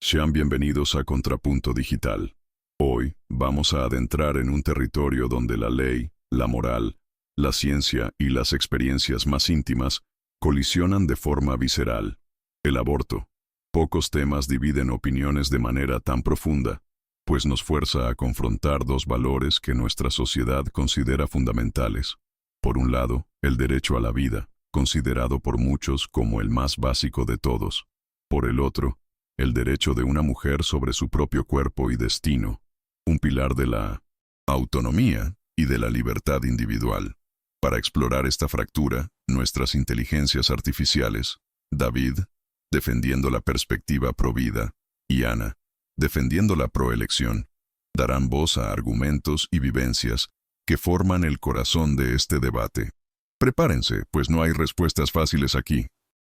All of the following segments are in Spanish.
Sean bienvenidos a Contrapunto Digital. Hoy vamos a adentrar en un territorio donde la ley, la moral, la ciencia y las experiencias más íntimas colisionan de forma visceral. El aborto. Pocos temas dividen opiniones de manera tan profunda, pues nos fuerza a confrontar dos valores que nuestra sociedad considera fundamentales. Por un lado, el derecho a la vida, considerado por muchos como el más básico de todos. Por el otro, el derecho de una mujer sobre su propio cuerpo y destino, un pilar de la autonomía y de la libertad individual. Para explorar esta fractura, nuestras inteligencias artificiales, David, defendiendo la perspectiva pro-vida, y Ana, defendiendo la pro-elección, darán voz a argumentos y vivencias que forman el corazón de este debate. Prepárense, pues no hay respuestas fáciles aquí.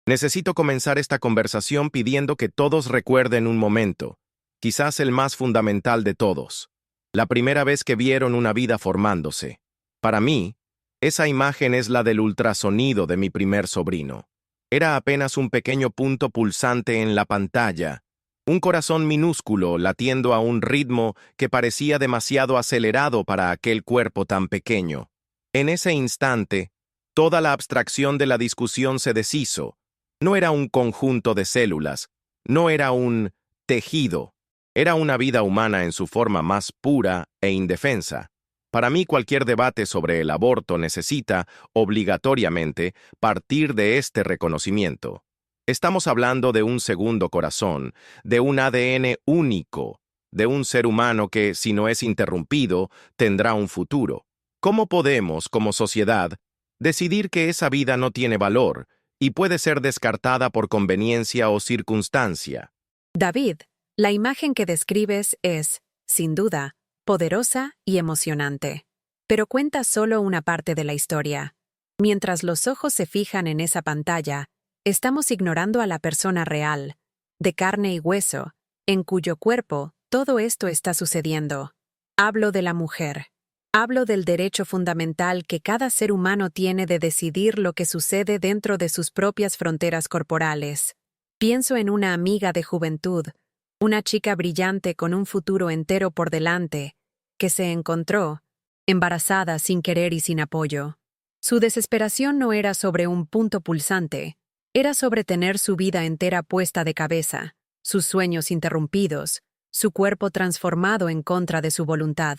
Necesito comenzar esta conversación pidiendo que todos recuerden un momento, quizás el más fundamental de todos. La primera vez que vieron una vida formándose. Para mí, esa imagen es la del ultrasonido de mi primer sobrino. Era apenas un pequeño punto pulsante en la pantalla, un corazón minúsculo latiendo a un ritmo que parecía demasiado acelerado para aquel cuerpo tan pequeño. En ese instante, toda la abstracción de la discusión se deshizo. No era un conjunto de células, no era un tejido, era una vida humana en su forma más pura e indefensa. Para mí, cualquier debate sobre el aborto necesita, obligatoriamente, partir de este reconocimiento. Estamos hablando de un segundo corazón, de un ADN único, de un ser humano que, si no es interrumpido, tendrá un futuro. ¿Cómo podemos, como sociedad, decidir que esa vida no tiene valor y puede ser descartada por conveniencia o circunstancia? David, la imagen que describes es, sin duda, poderosa y emocionante, pero cuenta solo una parte de la historia. Mientras los ojos se fijan en esa pantalla, estamos ignorando a la persona real, de carne y hueso, en cuyo cuerpo todo esto está sucediendo. Hablo de la mujer. Hablo del derecho fundamental que cada ser humano tiene de decidir lo que sucede dentro de sus propias fronteras corporales. Pienso en una amiga de juventud, una chica brillante con un futuro entero por delante, que se encontró embarazada sin querer y sin apoyo. Su desesperación no era sobre un punto pulsante, era sobre tener su vida entera puesta de cabeza, sus sueños interrumpidos, su cuerpo transformado en contra de su voluntad.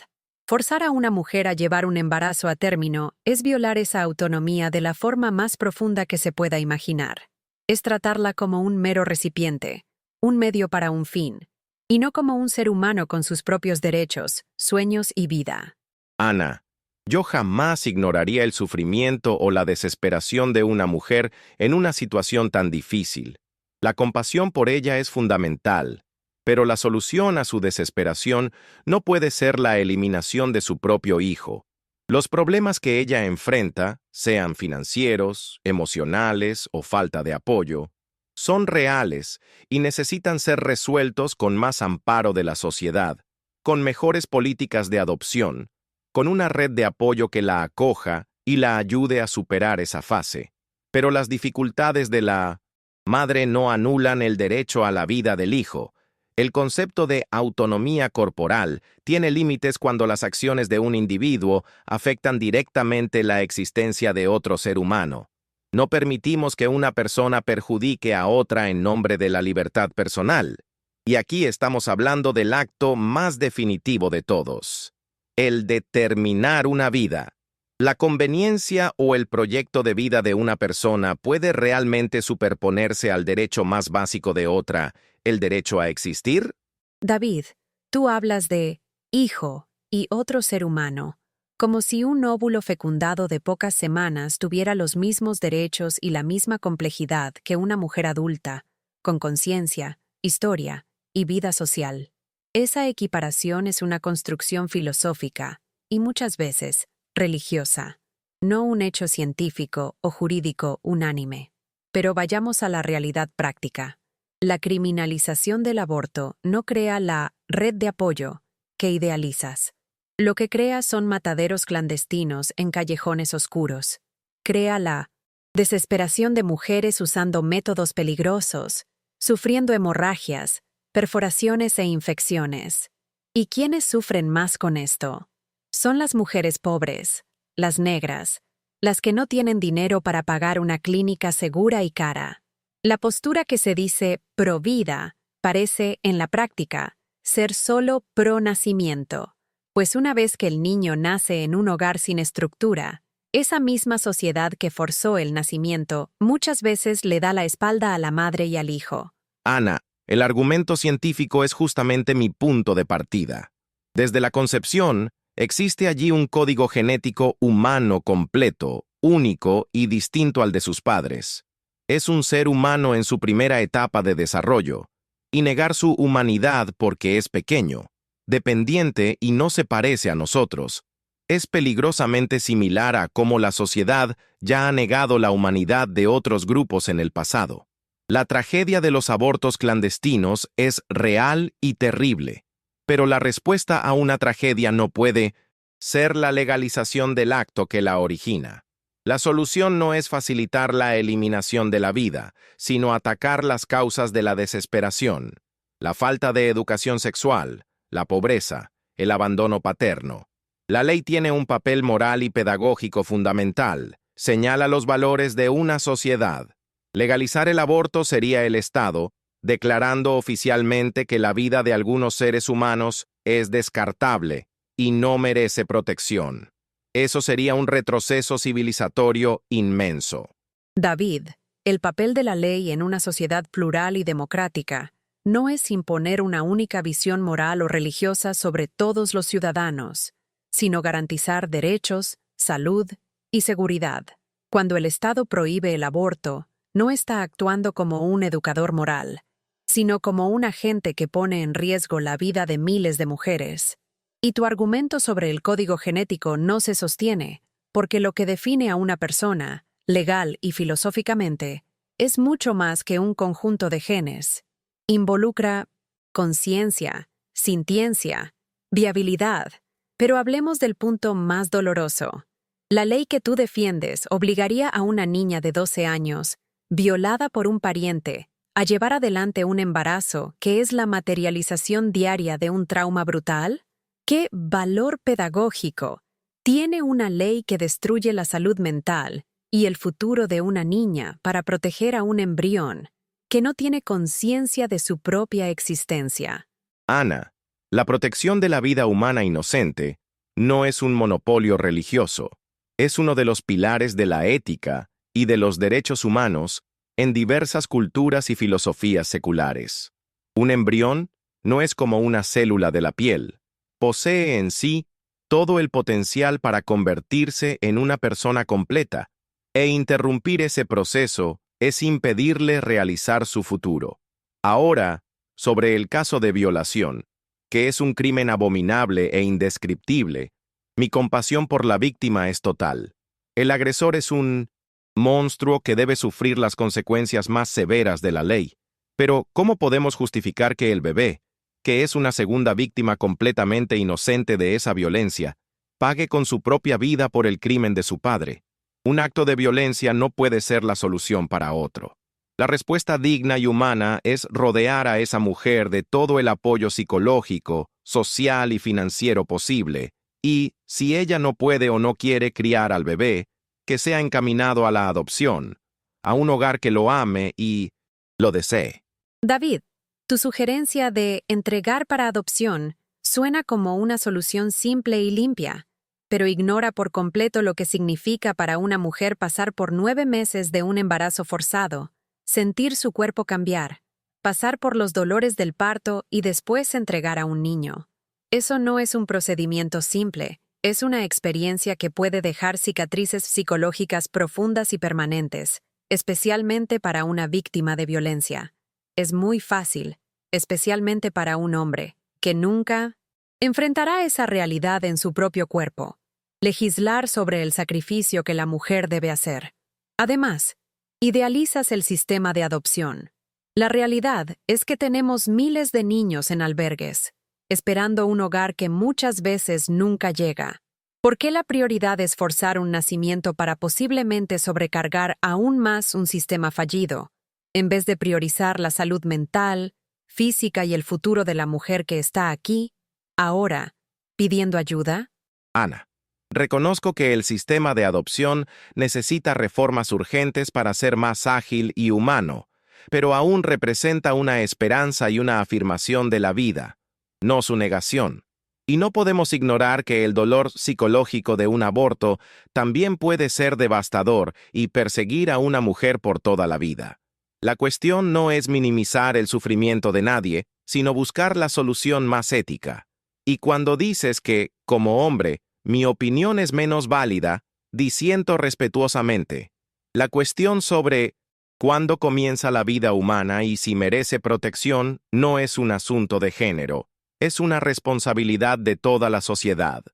Forzar a una mujer a llevar un embarazo a término es violar esa autonomía de la forma más profunda que se pueda imaginar. Es tratarla como un mero recipiente, un medio para un fin, y no como un ser humano con sus propios derechos, sueños y vida. Ana, yo jamás ignoraría el sufrimiento o la desesperación de una mujer en una situación tan difícil. La compasión por ella es fundamental, pero la solución a su desesperación no puede ser la eliminación de su propio hijo. Los problemas que ella enfrenta, sean financieros, emocionales o falta de apoyo, son reales y necesitan ser resueltos con más amparo de la sociedad, con mejores políticas de adopción, con una red de apoyo que la acoja y la ayude a superar esa fase. Pero las dificultades de la madre no anulan el derecho a la vida del hijo. El concepto de autonomía corporal tiene límites cuando las acciones de un individuo afectan directamente la existencia de otro ser humano. No permitimos que una persona perjudique a otra en nombre de la libertad personal. Y aquí estamos hablando del acto más definitivo de todos: el de terminar una vida. ¿La conveniencia o el proyecto de vida de una persona puede realmente superponerse al derecho más básico de otra, el derecho a existir? David, tú hablas de hijo y otro ser humano, como si un óvulo fecundado de pocas semanas tuviera los mismos derechos y la misma complejidad que una mujer adulta, con conciencia, historia y vida social. Esa equiparación es una construcción filosófica, y muchas veces religiosa, no un hecho científico o jurídico unánime. Pero vayamos a la realidad práctica. La criminalización del aborto no crea la red de apoyo que idealizas. Lo que crea son mataderos clandestinos en callejones oscuros. Crea la desesperación de mujeres usando métodos peligrosos, sufriendo hemorragias, perforaciones e infecciones. ¿Y quiénes sufren más con esto? Son las mujeres pobres, las negras, las que no tienen dinero para pagar una clínica segura y cara. La postura que se dice pro vida parece, en la práctica, ser solo pro nacimiento, pues una vez que el niño nace en un hogar sin estructura, esa misma sociedad que forzó el nacimiento muchas veces le da la espalda a la madre y al hijo. Ana, el argumento científico es justamente mi punto de partida. Desde la concepción, existe allí un código genético humano completo, único y distinto al de sus padres. Es un ser humano en su primera etapa de desarrollo, y negar su humanidad porque es pequeño, dependiente y no se parece a nosotros, es peligrosamente similar a cómo la sociedad ya ha negado la humanidad de otros grupos en el pasado. La tragedia de los abortos clandestinos es real y terrible, pero la respuesta a una tragedia no puede ser la legalización del acto que la origina. La solución no es facilitar la eliminación de la vida, sino atacar las causas de la desesperación, la falta de educación sexual, la pobreza, el abandono paterno. La ley tiene un papel moral y pedagógico fundamental, señala los valores de una sociedad. Legalizar el aborto sería el Estado, declarando oficialmente que la vida de algunos seres humanos es descartable y no merece protección. Eso sería un retroceso civilizatorio inmenso. David, el papel de la ley en una sociedad plural y democrática no es imponer una única visión moral o religiosa sobre todos los ciudadanos, sino garantizar derechos, salud y seguridad. Cuando el Estado prohíbe el aborto, no está actuando como un educador moral, sino como un agente que pone en riesgo la vida de miles de mujeres. Y tu argumento sobre el código genético no se sostiene, porque lo que define a una persona, legal y filosóficamente, es mucho más que un conjunto de genes. Involucra conciencia, sintiencia, viabilidad. Pero hablemos del punto más doloroso. La ley que tú defiendes obligaría a una niña de 12 años, violada por un pariente, a llevar adelante un embarazo que es la materialización diaria de un trauma brutal. ¿Qué valor pedagógico tiene una ley que destruye la salud mental y el futuro de una niña para proteger a un embrión que no tiene conciencia de su propia existencia? Ana, la protección de la vida humana inocente no es un monopolio religioso, es uno de los pilares de la ética y de los derechos humanos en diversas culturas y filosofías seculares. Un embrión no es como una célula de la piel, posee en sí todo el potencial para convertirse en una persona completa, e interrumpir ese proceso es impedirle realizar su futuro. Ahora, sobre el caso de violación, que es un crimen abominable e indescriptible, mi compasión por la víctima es total. El agresor es un monstruo que debe sufrir las consecuencias más severas de la ley. Pero, ¿cómo podemos justificar que el bebé, que es una segunda víctima completamente inocente de esa violencia, pague con su propia vida por el crimen de su padre? Un acto de violencia no puede ser la solución para otro. La respuesta digna y humana es rodear a esa mujer de todo el apoyo psicológico, social y financiero posible, y, si ella no puede o no quiere criar al bebé, que sea encaminado a la adopción, a un hogar que lo ame y lo desee. David, tu sugerencia de entregar para adopción suena como una solución simple y limpia, pero ignora por completo lo que significa para una mujer pasar por 9 meses de un embarazo forzado, sentir su cuerpo cambiar, pasar por los dolores del parto y después entregar a un niño. Eso no es un procedimiento simple, es una experiencia que puede dejar cicatrices psicológicas profundas y permanentes, especialmente para una víctima de violencia. Es muy fácil, especialmente para un hombre, que nunca enfrentará esa realidad en su propio cuerpo, legislar sobre el sacrificio que la mujer debe hacer. Además, idealizas el sistema de adopción. La realidad es que tenemos miles de niños en albergues, esperando un hogar que muchas veces nunca llega. ¿Por qué la prioridad es forzar un nacimiento para posiblemente sobrecargar aún más un sistema fallido, en vez de priorizar la salud mental, física y el futuro de la mujer que está aquí, ahora, pidiendo ayuda? Ana, reconozco que el sistema de adopción necesita reformas urgentes para ser más ágil y humano, pero aún representa una esperanza y una afirmación de la vida, no su negación. Y no podemos ignorar que el dolor psicológico de un aborto también puede ser devastador y perseguir a una mujer por toda la vida. La cuestión no es minimizar el sufrimiento de nadie, sino buscar la solución más ética. Y cuando dices que, como hombre, mi opinión es menos válida, disiento respetuosamente. La cuestión sobre cuándo comienza la vida humana y si merece protección no es un asunto de género. Es una responsabilidad de toda la sociedad.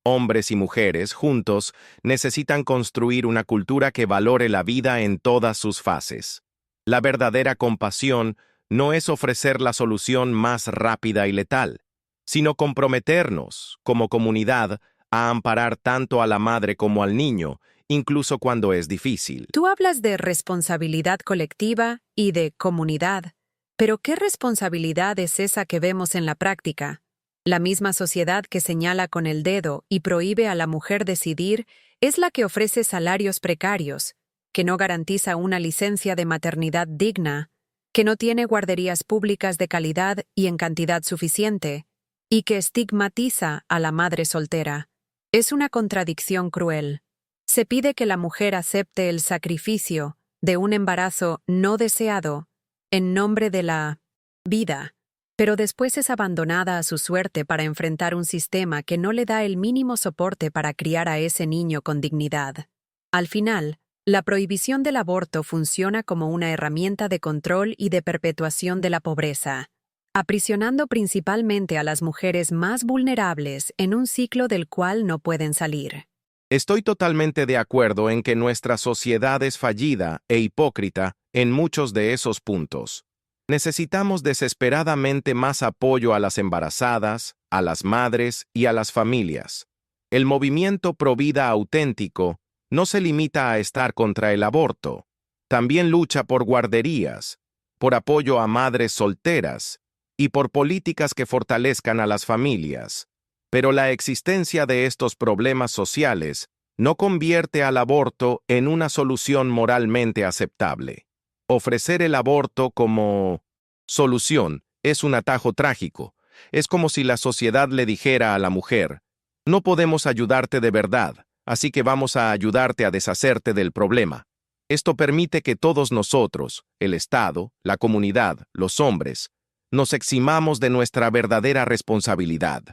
Hombres y mujeres, juntos, necesitan construir una cultura que valore la vida en todas sus fases. La verdadera compasión no es ofrecer la solución más rápida y letal, sino comprometernos, como comunidad, a amparar tanto a la madre como al niño, incluso cuando es difícil. Tú hablas de responsabilidad colectiva y de comunidad. Pero ¿qué responsabilidad es esa que vemos en la práctica? La misma sociedad que señala con el dedo y prohíbe a la mujer decidir es la que ofrece salarios precarios, que no garantiza una licencia de maternidad digna, que no tiene guarderías públicas de calidad y en cantidad suficiente, y que estigmatiza a la madre soltera. Es una contradicción cruel. Se pide que la mujer acepte el sacrificio de un embarazo no deseado en nombre de la vida, pero después es abandonada a su suerte para enfrentar un sistema que no le da el mínimo soporte para criar a ese niño con dignidad. Al final, la prohibición del aborto funciona como una herramienta de control y de perpetuación de la pobreza, aprisionando principalmente a las mujeres más vulnerables en un ciclo del cual no pueden salir. Estoy totalmente de acuerdo en que nuestra sociedad es fallida e hipócrita en muchos de esos puntos. Necesitamos desesperadamente más apoyo a las embarazadas, a las madres y a las familias. El movimiento Provida auténtico no se limita a estar contra el aborto. También lucha por guarderías, por apoyo a madres solteras y por políticas que fortalezcan a las familias. Pero la existencia de estos problemas sociales no convierte al aborto en una solución moralmente aceptable. Ofrecer el aborto como solución es un atajo trágico. Es como si la sociedad le dijera a la mujer, no podemos ayudarte de verdad, así que vamos a ayudarte a deshacerte del problema. Esto permite que todos nosotros, el Estado, la comunidad, los hombres, nos eximamos de nuestra verdadera responsabilidad.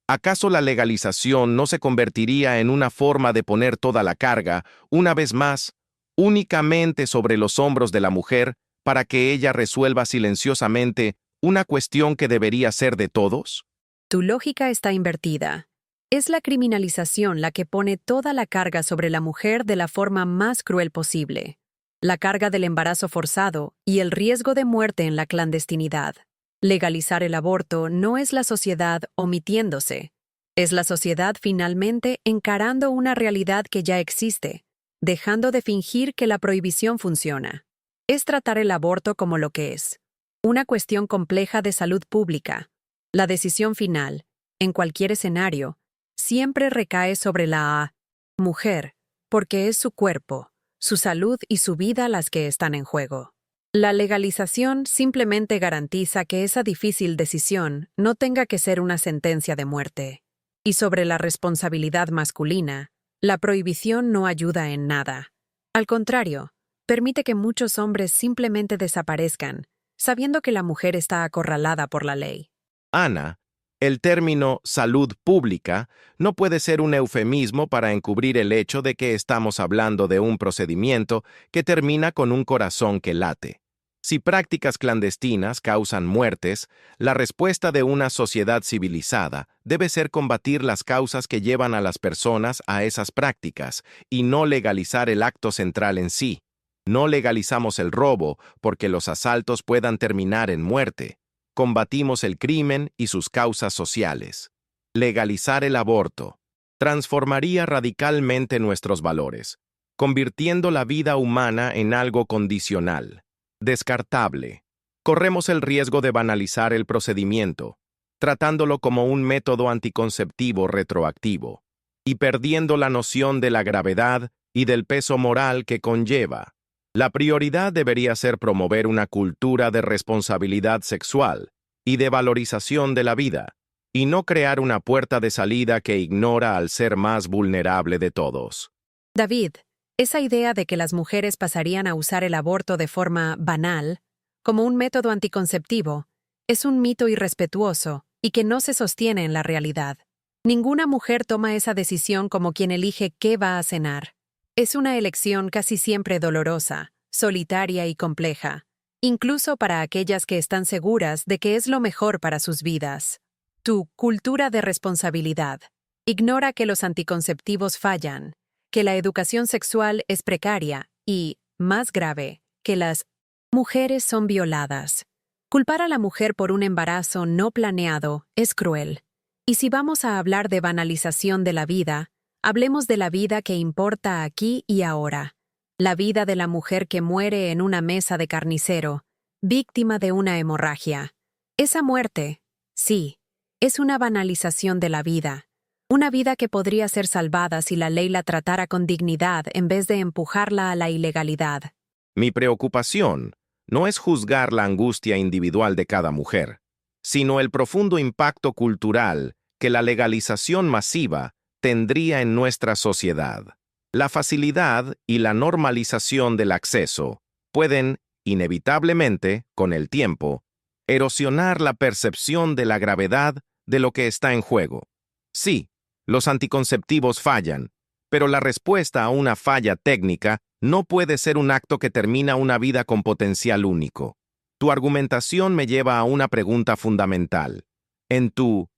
¿Acaso la legalización no se convertiría en una forma de poner toda la carga, una vez más, únicamente sobre los hombros de la mujer, para que ella resuelva silenciosamente una cuestión que debería ser de todos? Tu lógica está invertida. Es la criminalización la que pone toda la carga sobre la mujer de la forma más cruel posible. La carga del embarazo forzado y el riesgo de muerte en la clandestinidad. Legalizar el aborto no es la sociedad omitiéndose. Es la sociedad finalmente encarando una realidad que ya existe, dejando de fingir que la prohibición funciona. Es tratar el aborto como lo que es. Una cuestión compleja de salud pública. La decisión final, en cualquier escenario, siempre recae sobre la mujer, porque es su cuerpo, su salud y su vida las que están en juego. La legalización simplemente garantiza que esa difícil decisión no tenga que ser una sentencia de muerte. Y sobre la responsabilidad masculina, la prohibición no ayuda en nada. Al contrario, permite que muchos hombres simplemente desaparezcan, sabiendo que la mujer está acorralada por la ley. Ana, el término salud pública no puede ser un eufemismo para encubrir el hecho de que estamos hablando de un procedimiento que termina con un corazón que late. Si prácticas clandestinas causan muertes, la respuesta de una sociedad civilizada debe ser combatir las causas que llevan a las personas a esas prácticas y no legalizar el acto central en sí. No legalizamos el robo porque los asaltos puedan terminar en muerte. Combatimos el crimen y sus causas sociales. Legalizar el aborto transformaría radicalmente nuestros valores, convirtiendo la vida humana en algo condicional, descartable. corremos el riesgo de banalizar el procedimiento, tratándolo como un método anticonceptivo retroactivo, y perdiendo la noción de la gravedad y del peso moral que conlleva. La prioridad debería ser promover una cultura de responsabilidad sexual y de valorización de la vida, y no crear una puerta de salida que ignora al ser más vulnerable de todos. David, esa idea de que las mujeres pasarían a usar el aborto de forma banal, como un método anticonceptivo, es un mito irrespetuoso y que no se sostiene en la realidad. Ninguna mujer toma esa decisión como quien elige qué va a cenar. Es una elección casi siempre dolorosa, solitaria y compleja, incluso para aquellas que están seguras de que es lo mejor para sus vidas. Tu cultura de responsabilidad ignora que los anticonceptivos fallan, que la educación sexual es precaria y, más grave, que las mujeres son violadas. Culpar a la mujer por un embarazo no planeado es cruel. Y si vamos a hablar de banalización de la vida, hablemos de la vida que importa aquí y ahora. La vida de la mujer que muere en una mesa de carnicero, víctima de una hemorragia. Esa muerte, sí, es una banalización de la vida. Una vida que podría ser salvada si la ley la tratara con dignidad en vez de empujarla a la ilegalidad. Mi preocupación no es juzgar la angustia individual de cada mujer, sino el profundo impacto cultural que la legalización masiva tendría en nuestra sociedad. La facilidad y la normalización del acceso pueden, inevitablemente, con el tiempo, erosionar la percepción de la gravedad de lo que está en juego. Sí, los anticonceptivos fallan, pero la respuesta a una falla técnica no puede ser un acto que termina una vida con potencial único. Tu argumentación me lleva a una pregunta fundamental. En tu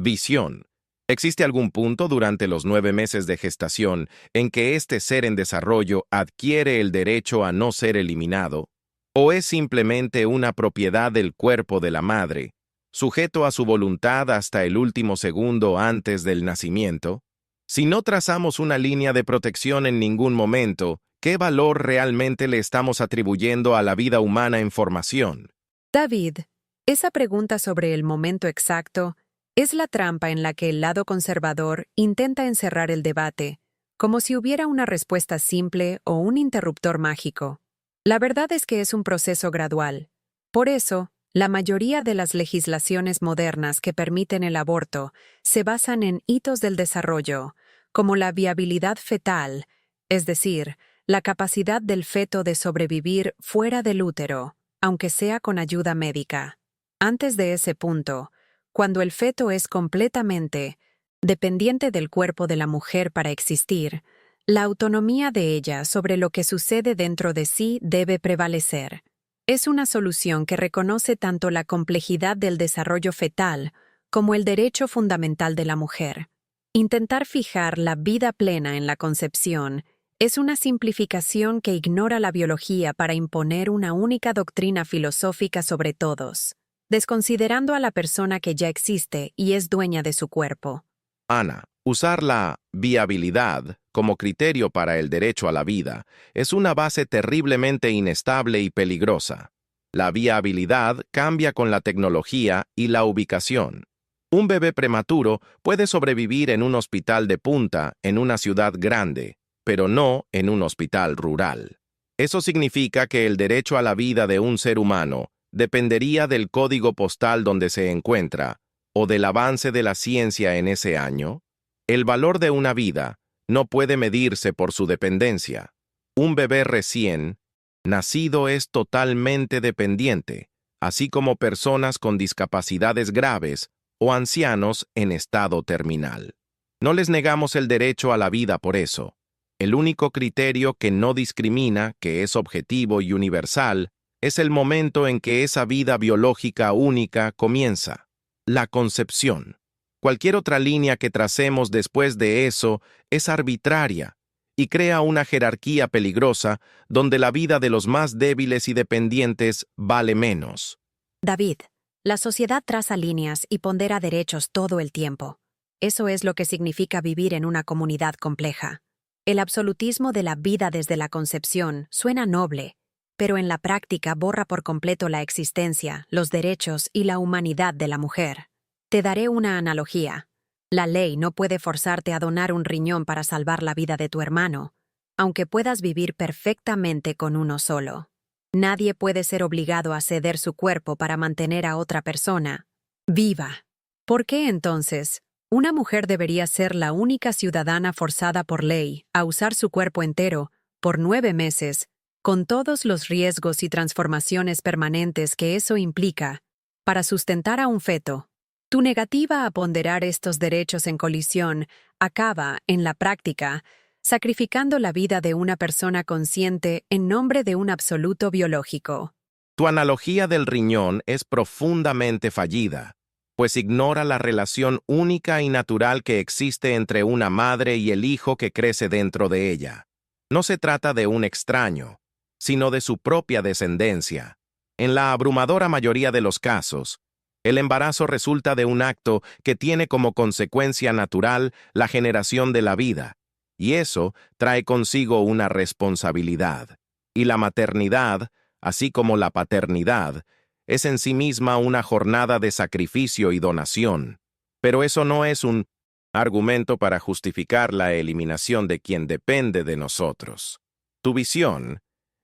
visión, ¿existe algún punto durante los 9 meses de gestación en que este ser en desarrollo adquiere el derecho a no ser eliminado? ¿O es simplemente una propiedad del cuerpo de la madre, sujeto a su voluntad hasta el último segundo antes del nacimiento? Si no trazamos una línea de protección en ningún momento, ¿qué valor realmente le estamos atribuyendo a la vida humana en formación? David, esa pregunta sobre el momento exacto es la trampa en la que el lado conservador intenta encerrar el debate, como si hubiera una respuesta simple o un interruptor mágico. La verdad es que es un proceso gradual. Por eso, la mayoría de las legislaciones modernas que permiten el aborto se basan en hitos del desarrollo, como la viabilidad fetal, es decir, la capacidad del feto de sobrevivir fuera del útero, aunque sea con ayuda médica. Antes de ese punto, cuando el feto es completamente dependiente del cuerpo de la mujer para existir, la autonomía de ella sobre lo que sucede dentro de sí debe prevalecer. Es una solución que reconoce tanto la complejidad del desarrollo fetal como el derecho fundamental de la mujer. Intentar fijar la vida plena en la concepción es una simplificación que ignora la biología para imponer una única doctrina filosófica sobre todos, desconsiderando a la persona que ya existe y es dueña de su cuerpo. Ana, usar la viabilidad como criterio para el derecho a la vida es una base terriblemente inestable y peligrosa. La viabilidad cambia con la tecnología y la ubicación. Un bebé prematuro puede sobrevivir en un hospital de punta en una ciudad grande, pero no en un hospital rural. Eso significa que el derecho a la vida de un ser humano dependería del código postal donde se encuentra o del avance de la ciencia en ese año. El valor de una vida no puede medirse por su dependencia. Un bebé recién nacido es totalmente dependiente, así como personas con discapacidades graves o ancianos en estado terminal. No les negamos el derecho a la vida por eso. El único criterio que no discrimina, que es objetivo y universal, es el momento en que esa vida biológica única comienza, la concepción. Cualquier otra línea que tracemos después de eso es arbitraria y crea una jerarquía peligrosa donde la vida de los más débiles y dependientes vale menos. David, la sociedad traza líneas y pondera derechos todo el tiempo. Eso es lo que significa vivir en una comunidad compleja. El absolutismo de la vida desde la concepción suena noble, pero en la práctica borra por completo la existencia, los derechos y la humanidad de la mujer. Te daré una analogía. La ley no puede forzarte a donar un riñón para salvar la vida de tu hermano, aunque puedas vivir perfectamente con uno solo. Nadie puede ser obligado a ceder su cuerpo para mantener a otra persona viva. ¿Por qué entonces una mujer debería ser la única ciudadana forzada por ley a usar su cuerpo entero por 9 meses, con todos los riesgos y transformaciones permanentes que eso implica, para sustentar a un feto? Tu negativa a ponderar estos derechos en colisión acaba, en la práctica, sacrificando la vida de una persona consciente en nombre de un absoluto biológico. Tu analogía del riñón es profundamente fallida, pues ignora la relación única y natural que existe entre una madre y el hijo que crece dentro de ella. No se trata de un extraño, sino de su propia descendencia. En la abrumadora mayoría de los casos, el embarazo resulta de un acto que tiene como consecuencia natural la generación de la vida, y eso trae consigo una responsabilidad. Y la maternidad, así como la paternidad, es en sí misma una jornada de sacrificio y donación. Pero eso no es un argumento para justificar la eliminación de quien depende de nosotros. Tu visión,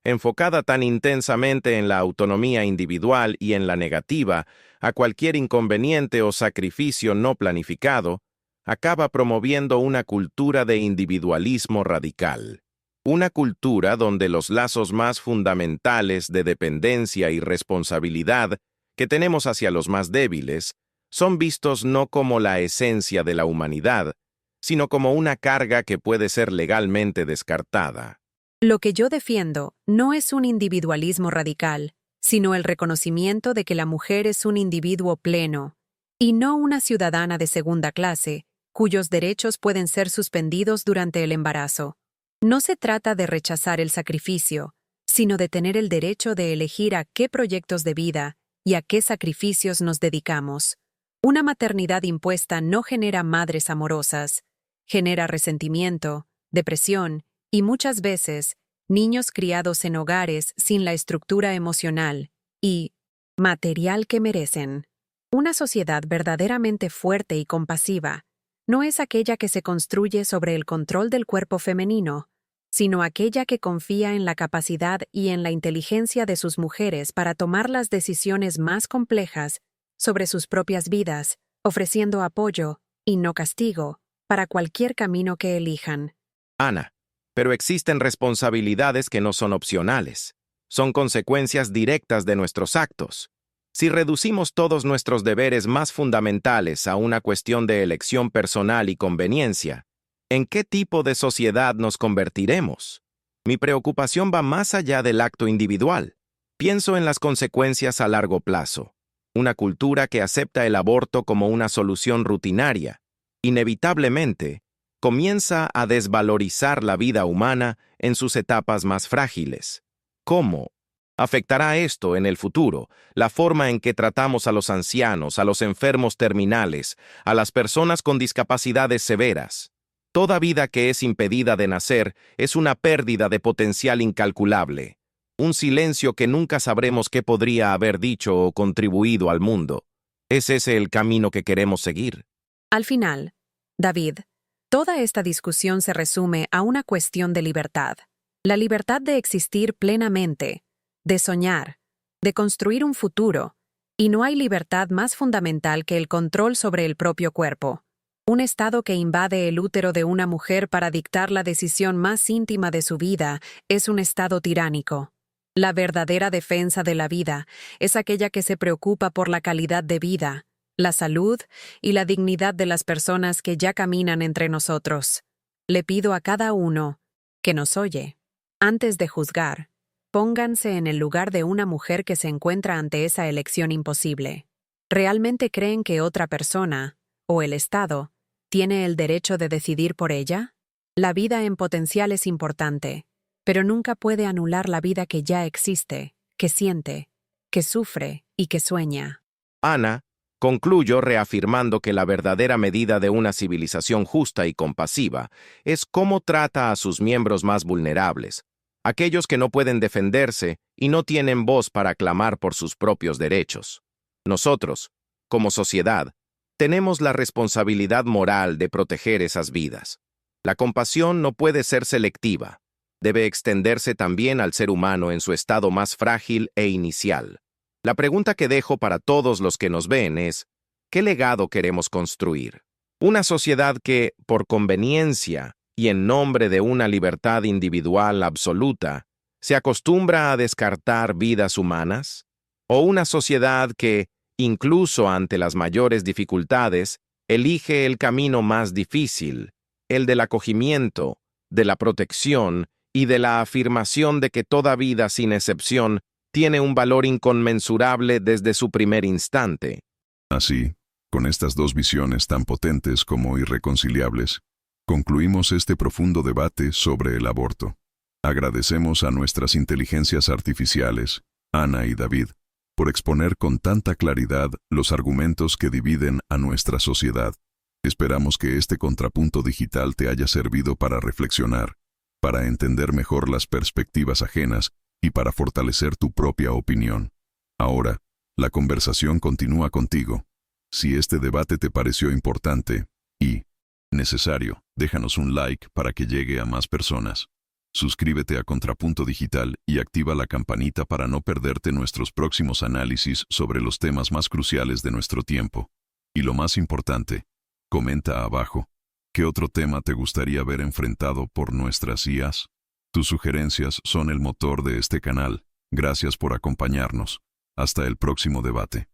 enfocada tan intensamente en la autonomía individual y en la negativa a cualquier inconveniente o sacrificio no planificado, acaba promoviendo una cultura de individualismo radical. Una cultura donde los lazos más fundamentales de dependencia y responsabilidad que tenemos hacia los más débiles son vistos no como la esencia de la humanidad, sino como una carga que puede ser legalmente descartada. Lo que yo defiendo no es un individualismo radical, sino el reconocimiento de que la mujer es un individuo pleno, y no una ciudadana de segunda clase, cuyos derechos pueden ser suspendidos durante el embarazo. No se trata de rechazar el sacrificio, sino de tener el derecho de elegir a qué proyectos de vida y a qué sacrificios nos dedicamos. Una maternidad impuesta no genera madres amorosas, genera resentimiento, depresión y muchas veces niños criados en hogares sin la estructura emocional y material que merecen. Una sociedad verdaderamente fuerte y compasiva no es aquella que se construye sobre el control del cuerpo femenino, sino aquella que confía en la capacidad y en la inteligencia de sus mujeres para tomar las decisiones más complejas sobre sus propias vidas, ofreciendo apoyo, y no castigo, para cualquier camino que elijan. Ana, pero existen responsabilidades que no son opcionales. Son consecuencias directas de nuestros actos. Si reducimos todos nuestros deberes más fundamentales a una cuestión de elección personal y conveniencia, ¿en qué tipo de sociedad nos convertiremos? Mi preocupación va más allá del acto individual. Pienso en las consecuencias a largo plazo. Una cultura que acepta el aborto como una solución rutinaria, inevitablemente, comienza a desvalorizar la vida humana en sus etapas más frágiles. ¿Cómo afectará esto en el futuro la forma en que tratamos a los ancianos, a los enfermos terminales, a las personas con discapacidades severas? Toda vida que es impedida de nacer es una pérdida de potencial incalculable, un silencio que nunca sabremos qué podría haber dicho o contribuido al mundo. ¿Es ese el camino que queremos seguir? Al final, David, toda esta discusión se resume a una cuestión de libertad. La libertad de existir plenamente, de soñar, de construir un futuro, y no hay libertad más fundamental que el control sobre el propio cuerpo. Un estado que invade el útero de una mujer para dictar la decisión más íntima de su vida es un estado tiránico. La verdadera defensa de la vida es aquella que se preocupa por la calidad de vida, la salud y la dignidad de las personas que ya caminan entre nosotros. Le pido a cada uno que nos oye, antes de juzgar, pónganse en el lugar de una mujer que se encuentra ante esa elección imposible. ¿Realmente creen que otra persona, o el Estado, tiene el derecho de decidir por ella? La vida en potencial es importante, pero nunca puede anular la vida que ya existe, que siente, que sufre y que sueña. Ana, concluyo reafirmando que la verdadera medida de una civilización justa y compasiva es cómo trata a sus miembros más vulnerables, aquellos que no pueden defenderse y no tienen voz para clamar por sus propios derechos. Nosotros, como sociedad, tenemos la responsabilidad moral de proteger esas vidas. La compasión no puede ser selectiva. Debe extenderse también al ser humano en su estado más frágil e inicial. La pregunta que dejo para todos los que nos ven es, ¿qué legado queremos construir? Una sociedad que, por conveniencia y en nombre de una libertad individual absoluta, se acostumbra a descartar vidas humanas? ¿O una sociedad que, incluso ante las mayores dificultades, elige el camino más difícil, el del acogimiento, de la protección y de la afirmación de que toda vida, sin excepción, tiene un valor inconmensurable desde su primer instante? Así, con estas dos visiones tan potentes como irreconciliables, concluimos este profundo debate sobre el aborto. Agradecemos a nuestras inteligencias artificiales, Ana y David, por exponer con tanta claridad los argumentos que dividen a nuestra sociedad. Esperamos que este contrapunto digital te haya servido para reflexionar, para entender mejor las perspectivas ajenas y para fortalecer tu propia opinión. Ahora, la conversación continúa contigo. Si este debate te pareció importante y necesario, déjanos un like para que llegue a más personas. Suscríbete a Contrapunto Digital y activa la campanita para no perderte nuestros próximos análisis sobre los temas más cruciales de nuestro tiempo. Y lo más importante, comenta abajo, ¿qué otro tema te gustaría ver enfrentado por nuestras IAs? Tus sugerencias son el motor de este canal. Gracias por acompañarnos. Hasta el próximo debate.